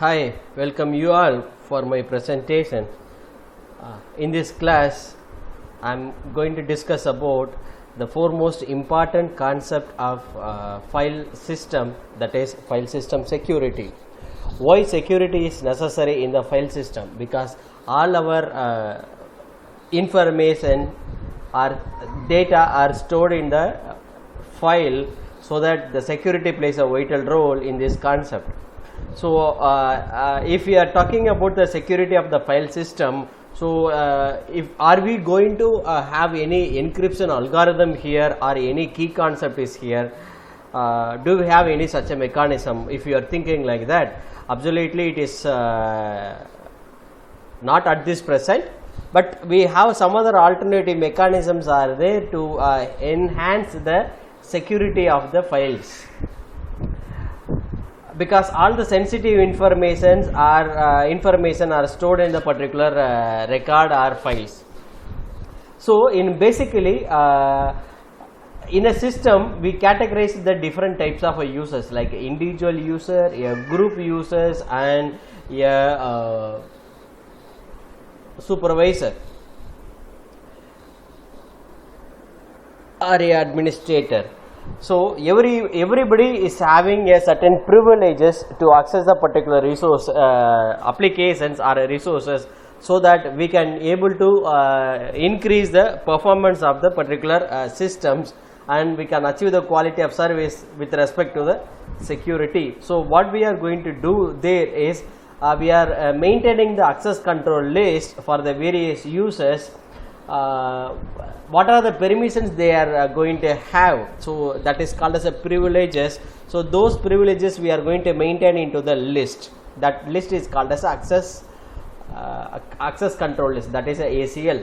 Hi, welcome you all for my presentation. In this class, I am going to discuss about the four most important concept of file system, that is file system security. Why security is necessary in the file system? Because all our information or data are stored in the file, so that the security plays a vital role in this concept. So if we are talking about the security of the file system, so if are we going to have any encryption algorithm here, or any key concept is here? Do we have any such a mechanism? If you are thinking like that, absolutely it is not at this present, but we have some other alternative mechanisms are there to enhance the security of the files, because all the sensitive information are stored in the particular record or files. So in basically in a system we categorize the different types of users, like individual user, a group users, and a supervisor or a administrator. So everybody is having a certain privileges to access the particular resource applications or resources, so that we can able to increase the performance of the particular systems, and we can achieve the quality of service with respect to the security. So what we are going to do there is we are maintaining the access control list for the various users. What are the permissions they are going to have? So that is called as a privileges. So those privileges we are going to maintain into the list. That list is called as access control list, that is a ACL.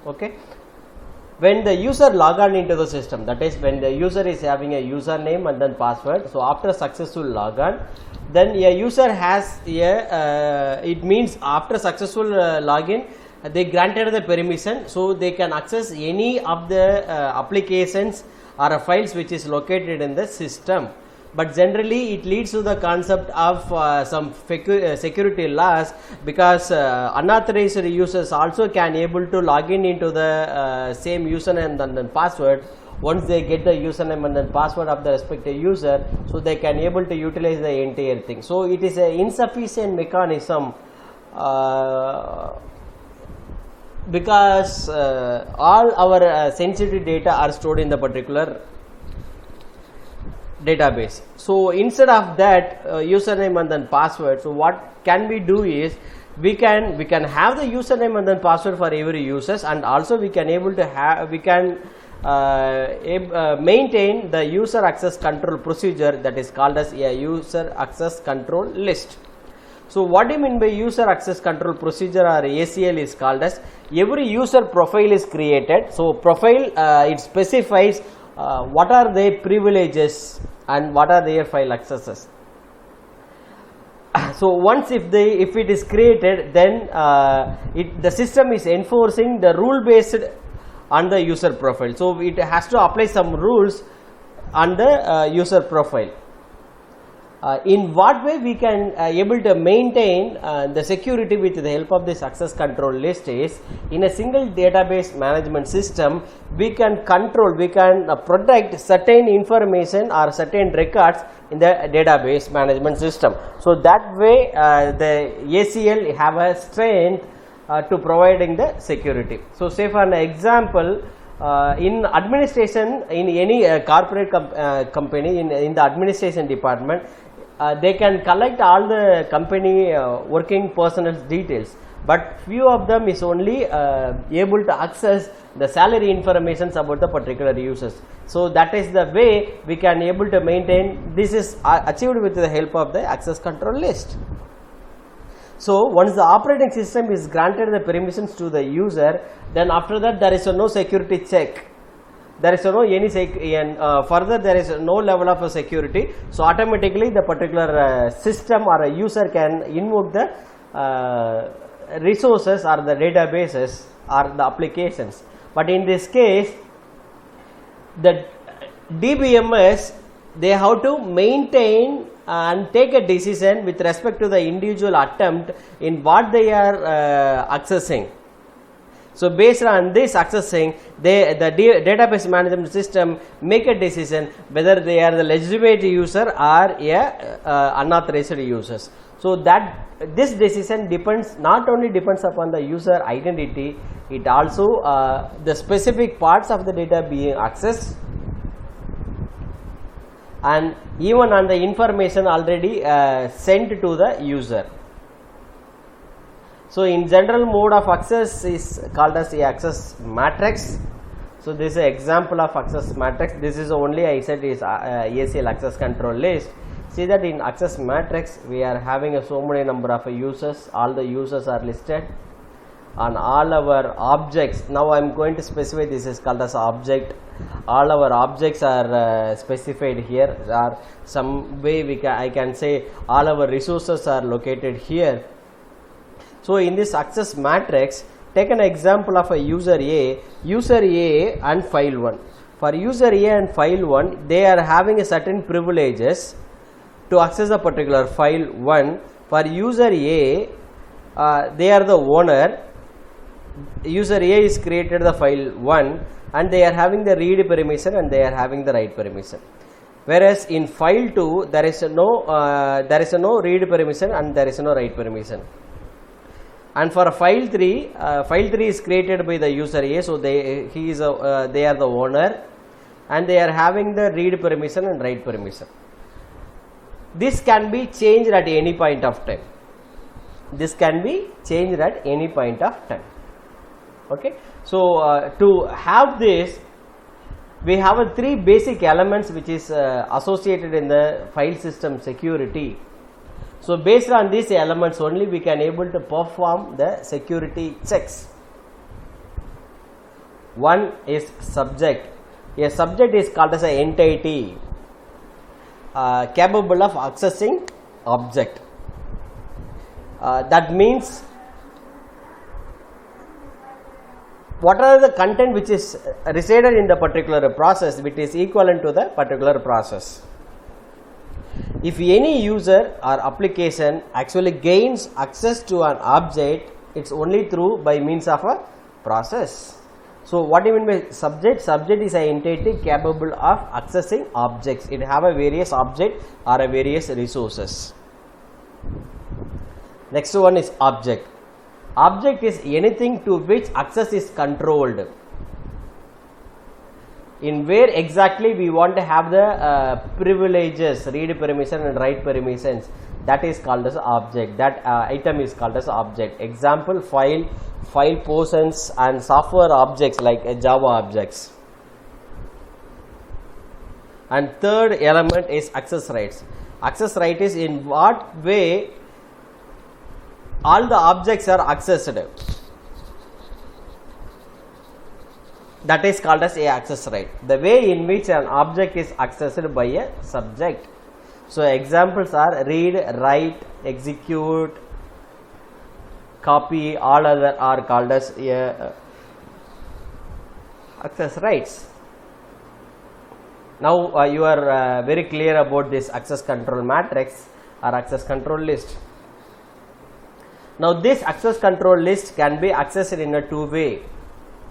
Okay. When the user log on into the system, that is when the user is having a username and then password, so after successful login, then a user has a it means after successful login they granted the permission, so they can access any of the applications or files which is located in the system. But generally it leads to the concept of some security loss, because unauthorized users also can able to log in into the same username and then password. Once they get the username and then password of the respective user, so they can able to utilize the entire thing. So it is a insufficient mechanism, because all our sensitive data are stored in the particular database. So instead of that username and then password, so what can we do is we can have the username and then password for every users, and also we can able to have maintain the user access control procedure, that is called as a user access control list. So what do you mean by user access control procedure, or ACL, is called as every user profile is created. So profile it specifies what are their privileges and what are their file accesses. So once if it is created, then the system is enforcing the rule based on the user profile. So it has to apply some rules on the user profile. In what way we can able to maintain the security with the help of this access control list is, in a single database management system we can control, we can protect certain information or certain records in the database management system. So that way the ACL have a strength to providing the security. So say for an example, in administration, in any corporate company, in the administration department, they can collect all the company working personnel's details, but few of them is only able to access the salary informations about the particular users. So that is the way we can able to maintain. This is achieved with the help of the access control list. So once the operating system is granted the permissions to the user, then after that there is no security check. There is no any further there is no level of security. So automatically the particular system or a user can invoke the resources or the databases or the applications. But in this case, the DBMS, they have to maintain and take a decision with respect to the individual attempt in what they are accessing. So based on this accessing, the database management system make a decision whether they are the legitimate user or unauthorized users. So that this decision not only depends upon the user identity, it also the specific parts of the data being accessed, and even on the information already sent to the user. So in general, mode of access is called as a access matrix. So this is an example of access matrix. This is only, I said, is ACL access control list. See that in access matrix we are having so many number of users. All the users are listed on all our objects. Now I am going to specify, this is called as object. All our objects are specified here, or some way I can say all our resources are located here. So in this access matrix, take an example of a user A and file 1. For user A and file 1, they are having a certain privileges to access a particular file 1. For user A, they are the owner. User A is created the file 1 and they are having the read permission and they are having the write permission. Whereas in file 2, there is no read permission and there is no write permission. And for file 3 is created by the user A, so they are the owner and they are having the read permission and write permission. This can be changed at any point of time. This can be changed at any point of time. Okay. So to have this, we have three basic elements which is associated in the file system security. So based on these elements only we can able to perform the security checks. One is subject. A subject is called as an entity capable of accessing object. That means what are the content which is resided in the particular process which is equivalent to the particular process. If any user or application actually gains access to an object, it's only through by means of a process. So what do you mean by subject? Subject is an entity capable of accessing objects. It have a various object or a various resources. Next one is object. Object is anything to which access is controlled. In where exactly we want to have the privileges, read permission and write permissions, that is called as object. That item is called as object. Example, file portions and software objects like Java objects. And third element is access rights. Access right is in what way all the objects are accessed. That is called as a access right. The way in which an object is accessed by a subject. So examples are read, write, execute, copy, all other are called as access rights. Now you are very clear about this access control matrix or access control list. Now this access control list can be accessed in a two-way.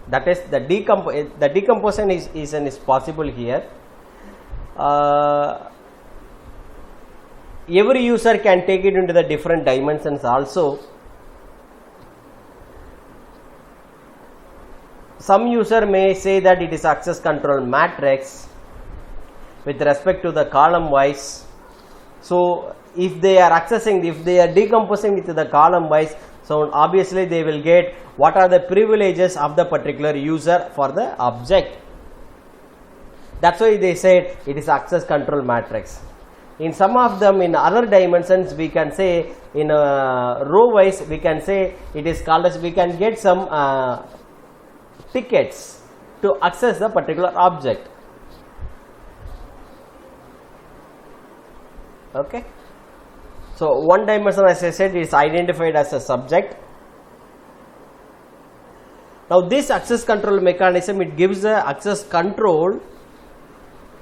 That is the decomposition is possible here. Every user can take it into the different dimensions also. Some user may say that it is access control matrix with respect to the column wise. So if they are accessing, if they are decomposing with the column wise, so obviously they will get what are the privileges of the particular user for the object. That's why they said it is access control matrix. In some of them, in other dimensions, we can say in row wise, we can say it is called as, we can get some tickets to access the particular object. Okay. So one dimension, as I said, is identified as a subject. Now this access control mechanism, it gives the access control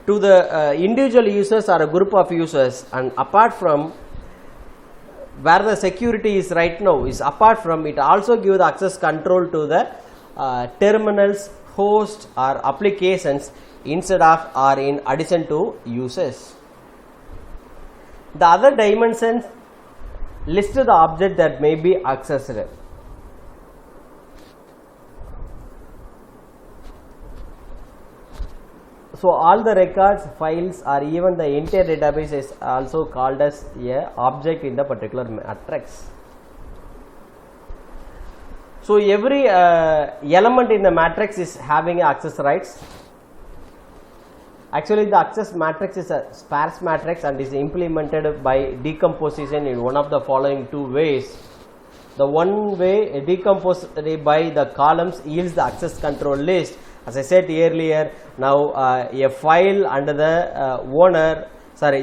to the individual users or a group of users, and apart from where the security is right now is apart from it also give the access control to the terminals, host or applications instead of or in addition to users. The other dimensions list the object that may be accessed. So all the records, files or even the entire database is also called as a object in the particular matrix. So every element in the matrix is having access rights. Actually the access matrix is a sparse matrix and is implemented by decomposition in one of the following two ways. The one way decomposed by the columns yields the access control list. As I said earlier, now a file under the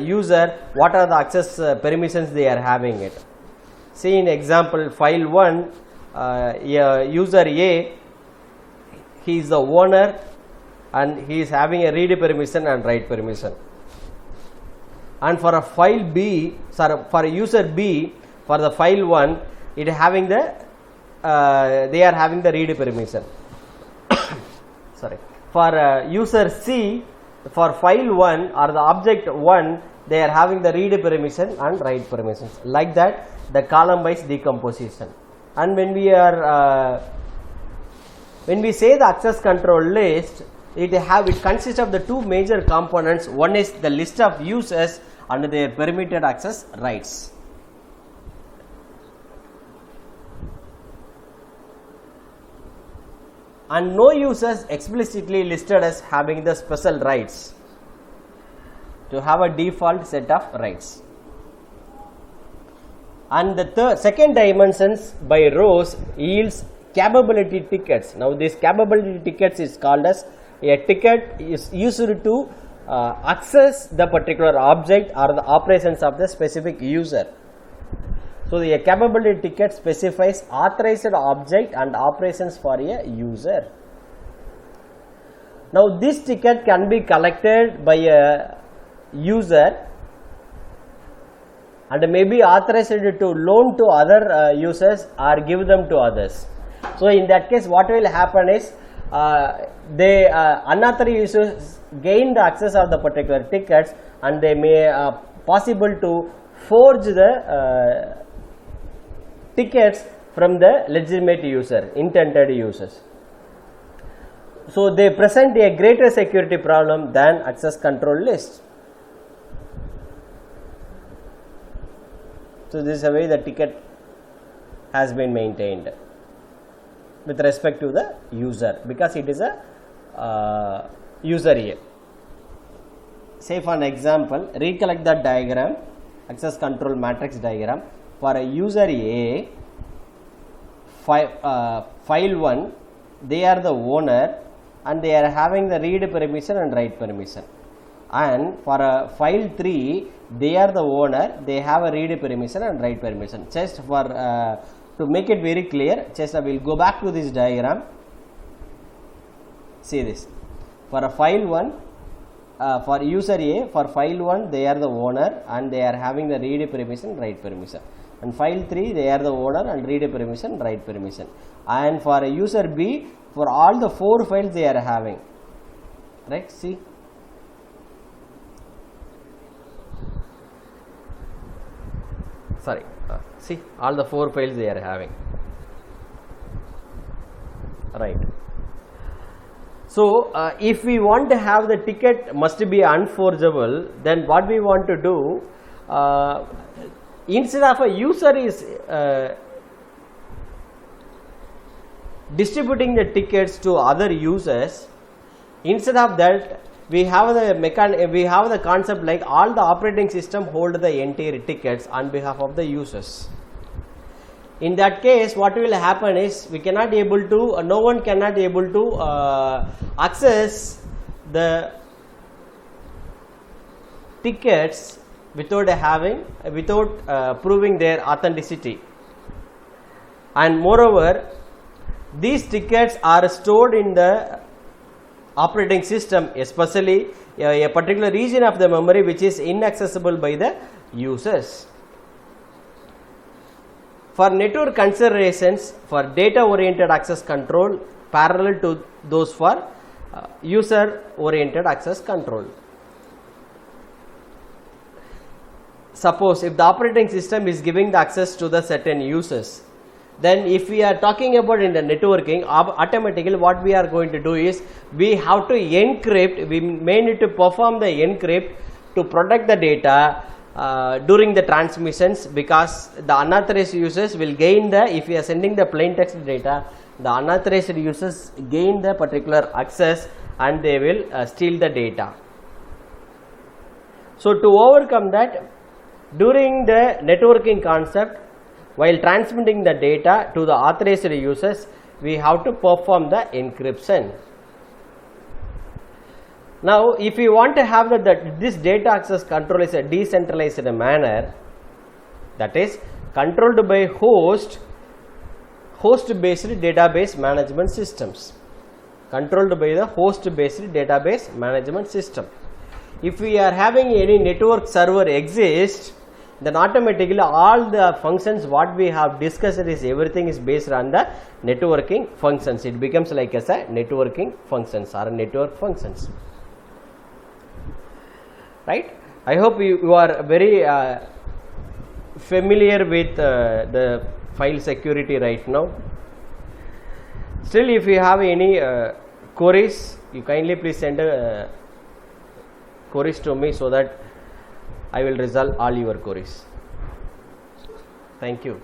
user, what are the access permissions they are having it. See in example file 1, user A, he is the owner and he is having a read permission and write permission. And for a file B, for a user B, for the file 1, it having the they are having the read permission. For user C, for file 1 or the object 1, they are having the read permission and write permissions. Like that, the column wise decomposition. And when we are when we say the access control list, it consists of the two major components. One is the list of users and their permitted access rights. And no users explicitly listed as having the special rights to have a default set of rights. And the second dimensions by rows yields capability tickets. Now this capability tickets is called as a ticket is used to access the particular object or the operations of the specific user. So the capability ticket specifies authorized object and operations for a user. Now this ticket can be collected by a user and may be authorized to loan to other users or give them to others. So in that case what will happen is unauthorized users gain the access of the particular tickets and they may possible to forge the tickets from the legitimate user, intended users. So they present a greater security problem than access control list. So this is the way the ticket has been maintained with respect to the user, because it is a user A. Say for an example, recollect that diagram, access control matrix diagram. For a user A, file 1, they are the owner and they are having the read permission and write permission. And for a file 3, they are the owner, they have a read permission and write permission. Just for to make it very clear, just I will go back to this diagram. See this. For a file 1, for user A, for file 1, they are the owner and they are having the read permission, write permission. And file 3, they are the owner and read permission, write permission. And for a user B, for all the 4 files they are having, right? See, see all the 4 files they are having, right? So if we want to have the ticket must be unforgeable, then what we want to do, instead of a user is distributing the tickets to other users, instead of that we have the concept like all the operating system hold the entire tickets on behalf of the users. In that case what will happen is we cannot able to, no one cannot able to access the tickets without proving their authenticity. And moreover, these tickets are stored in the operating system, especially a particular region of the memory which is inaccessible by the users. For network considerations for data oriented access control parallel to those for user oriented access control. Suppose if the operating system is giving the access to the certain users, then if we are talking about in the networking, automatically what we are going to do is we have to encrypt, we may need to perform the encrypt to protect the data during the transmissions, because the unauthorized users will gain the, if we are sending the plain text data, the unauthorized users gain the particular access and they will steal the data. So to overcome that, during the networking concept, while transmitting the data to the authorized users, we have to perform the encryption. Now, if we want to have this data access control is a decentralized manner, that is controlled by host based database management systems, controlled by the host based database management system. If we are having any network server exists, then automatically all the functions what we have discussed is everything is based on the networking functions. It becomes like as a networking functions or network functions, right? I hope you are very familiar with the file security right now. Still, if you have any queries, you kindly please send queries to me so that I will resolve all your queries. Thank you.